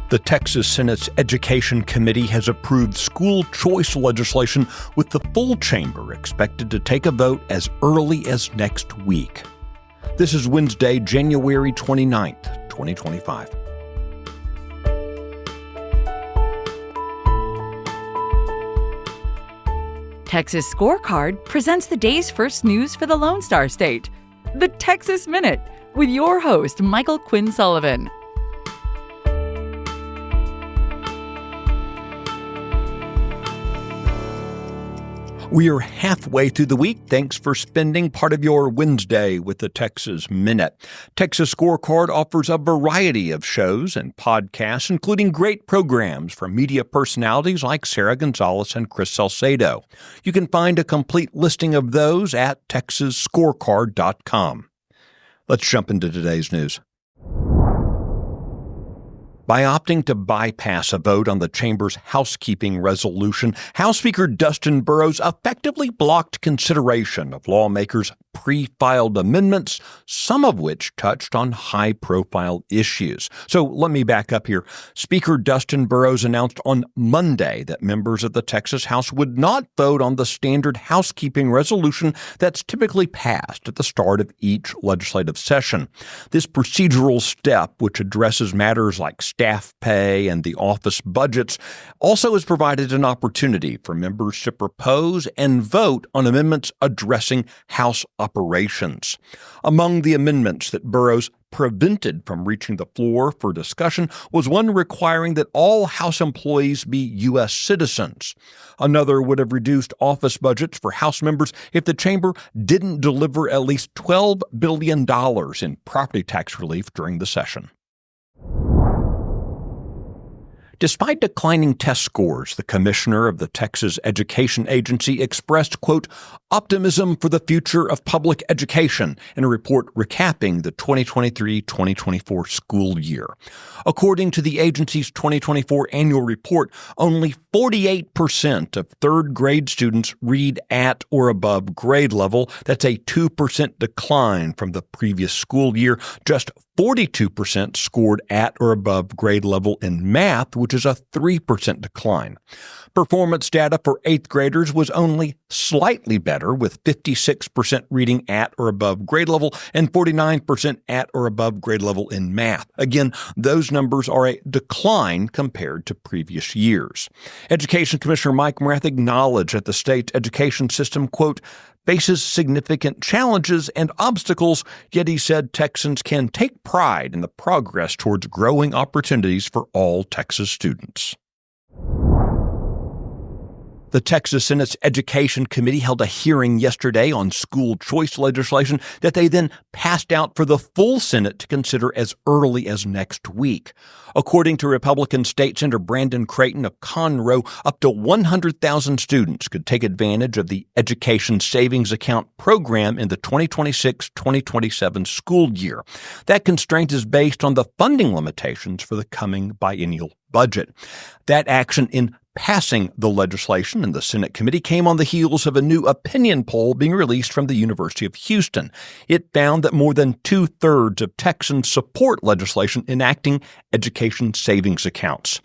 The Texas Senate's Education Committee has approved school choice legislation, with the full chamber expected to take a vote as early as next week. This is Wednesday, January 29th, 2025. Texas Scorecard presents the day's first news for the Lone Star State, the Texas Minute, with your host, Michael Quinn Sullivan. We are halfway through the week. Thanks for spending part of your Wednesday with the Texas Minute. Texas Scorecard offers a variety of shows and podcasts, including great programs from media personalities like Sarah Gonzalez and Chris Salcedo. You can find a complete listing of those at texasscorecard.com. Let's jump into today's news. By opting to bypass a vote on the chamber's housekeeping resolution, House Speaker Dustin Burrows effectively blocked consideration of lawmakers' pre-filed amendments, some of which touched on high-profile issues. So let me back up here. Speaker Dustin Burrows announced on Monday that members of the Texas House would not vote on the standard housekeeping resolution that's typically passed at the start of each legislative session. This procedural step, which addresses matters like staff pay and the office budgets, also has provided an opportunity for members to propose and vote on amendments addressing House operations. Among the amendments that Burrows prevented from reaching the floor for discussion was one requiring that all House employees be U.S. citizens. Another would have reduced office budgets for House members if the chamber didn't deliver at least $12 billion in property tax relief during the session. Despite declining test scores, the commissioner of the Texas Education Agency expressed, quote, optimism for the future of public education in a report recapping the 2023-2024 school year. According to the agency's 2024 annual report, only 48% of third grade students read at or above grade level. That's a 2% decline from the previous school year. Just 42% scored at or above grade level in math, which is a 3% decline. Performance data for 8th graders was only slightly better, with 56% reading at or above grade level and 49% at or above grade level in math. Again, those numbers are a decline compared to previous years. Education Commissioner Mike Mrath acknowledged that the state's education system, quote, faces significant challenges and obstacles, yet he said Texans can take pride in the progress towards growing opportunities for all Texas students. The Texas Senate's Education Committee held a hearing yesterday on school choice legislation that they then passed out for the full Senate to consider as early as next week. According to Republican State Senator Brandon Creighton of Conroe, up to 100,000 students could take advantage of the Education Savings Account program in the 2026-2027 school year. That constraint is based on the funding limitations for the coming biennial budget. That action in passing the legislation in the Senate committee came on the heels of a new opinion poll being released from the University of Houston. It found that more than 2/3 of Texans support legislation enacting education savings accounts.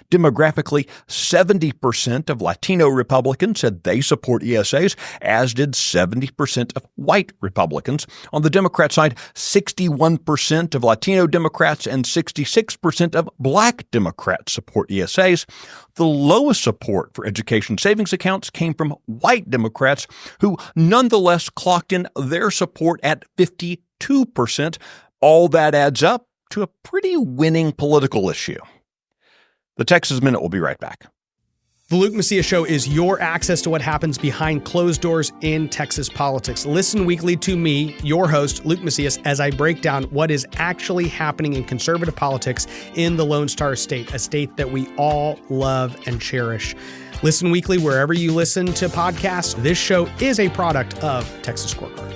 Demographically, 70% of Latino Republicans said they support ESAs, as did 70% of white Republicans. On the Democrat side, 61% of Latino Democrats and 66% of black Democrats support ESAs. The lowest support for education savings accounts came from white Democrats, who nonetheless clocked in their support at 52%. All that adds up to a pretty winning political issue. The Texas Minute will be right back. The Luke Macias Show is your access to what happens behind closed doors in Texas politics. Listen weekly to me, your host, Luke Macias, as I break down what is actually happening in conservative politics in the Lone Star State, a state that we all love and cherish. Listen weekly wherever you listen to podcasts. This show is a product of Texas Scorecard.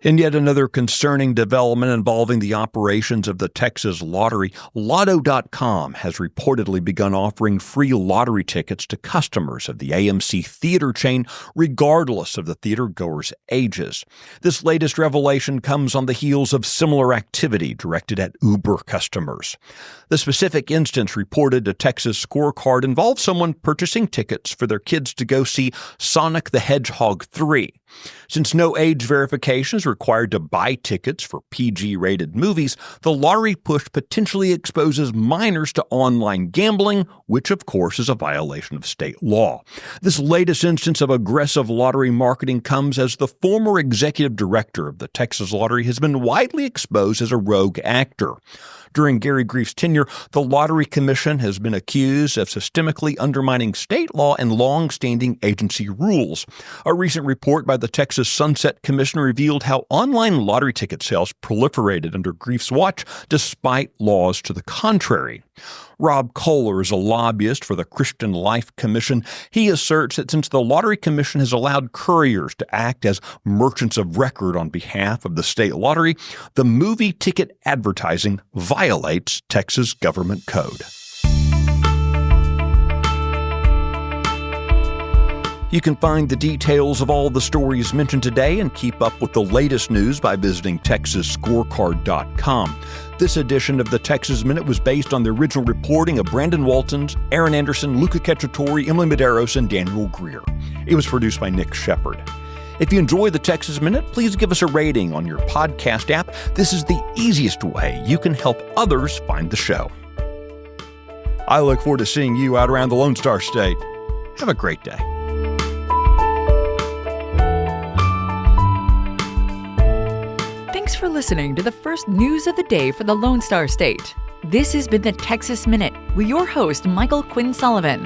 In yet another concerning development involving the operations of the Texas lottery, Lotto.com has reportedly begun offering free lottery tickets to customers of the AMC theater chain, regardless of the theater-goers' ages. This latest revelation comes on the heels of similar activity directed at Uber customers. The specific instance reported to Texas Scorecard involved someone purchasing tickets for their kids to go see Sonic the Hedgehog 3. Since no age verification is required to buy tickets for PG-rated movies, the lottery push potentially exposes minors to online gambling, which of course is a violation of state law. This latest instance of aggressive lottery marketing comes as the former executive director of the Texas Lottery has been widely exposed as a rogue actor. During Gary Grief's tenure, the Lottery Commission has been accused of systemically undermining state law and long-standing agency rules. A recent report by the Texas Sunset Commission revealed how online lottery ticket sales proliferated under Grief's watch despite laws to the contrary. Rob Kohler is a lobbyist for the Christian Life Commission. He asserts that since the Lottery Commission has allowed couriers to act as merchants of record on behalf of the state lottery, the movie ticket advertising violates Texas government code. You can find the details of all the stories mentioned today and keep up with the latest news by visiting TexasScorecard.com. This edition of the Texas Minute was based on the original reporting of Brandon Waltons, Aaron Anderson, Luca Cacciatore, Emily Medeiros, and Daniel Greer. It was produced by Nick Shepard. If you enjoy the Texas Minute, please give us a rating on your podcast app. This is the easiest way you can help others find the show. I look forward to seeing you out around the Lone Star State. Have a great day. Thanks for listening to the first news of the day for the Lone Star State. This has been the Texas Minute with your host, Michael Quinn Sullivan.